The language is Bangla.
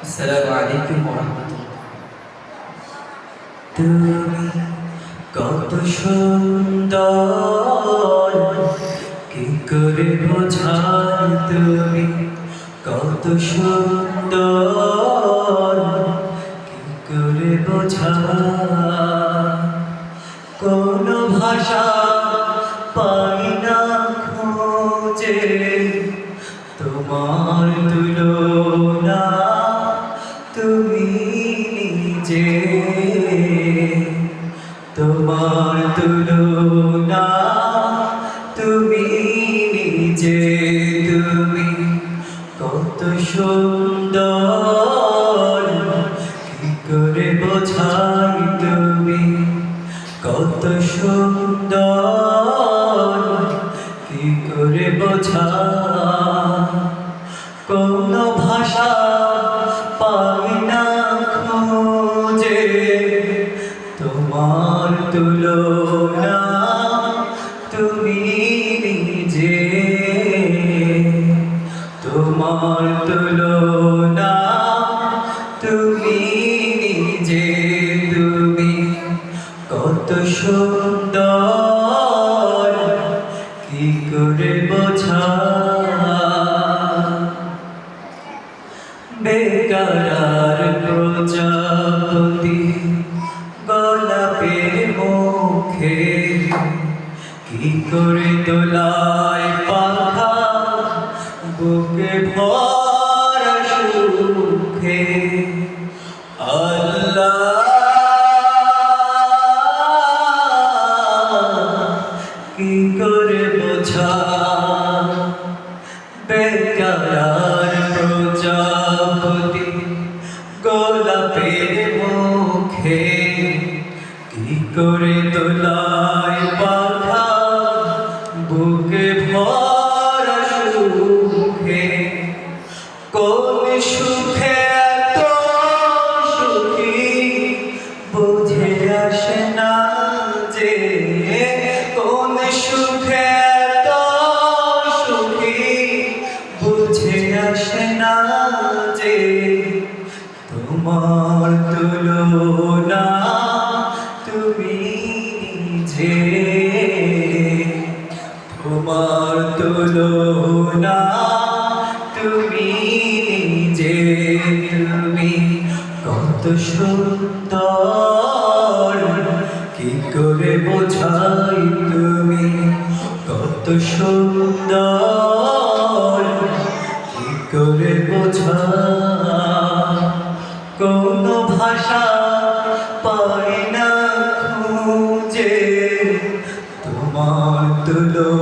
আসসালামু আলাইকুম ওয়া রাহমাতুল্লাহ। তুমি কত সুন্দর, কি করে বোঝাই তুমি কত সুন্দর, কি করে বোঝাই, কোন ভাষা পাই না খুঁজে তোমার তুলনা তুমি নিজে, তোমার তুলনা তুমি নিজে। তুমি কত সুন্দর, কি করে বোঝাই তুমি কত সুন্দর, কি করে বোঝাই, কোন ভাষা পাই না খুঁজে তোমার তুলনা তুমি নিজে, তোমার তুলনা তুমি নিজে। তুমি কত সুন্দর, কি করে বোঝাই, বেকার প্রজাপতি গোলাপের মুখে কি করে দোলায় পাখা বুকে ভরা সুখে। আল্লাহ কি করে বোঝাই, বেকার প্রজাপতি গোলাপের মুখে কি করে দোলায় পাখা বুকে ভরা সুখে। কোন সুখে এত সুখী বুঝে আসে না যে, কোন সুখে এত সুখী বুঝে আসে না যে, তোমার তুলনা তুমি নিজে, তোমার তুলনা তুমি নিজে। তুমি কত সুন্দর, কি করে বোঝাই তুমি কত সুন্দর, কি করে বোঝাই, কোন ভাষা পাই না খুঁজে তোমার তুলনা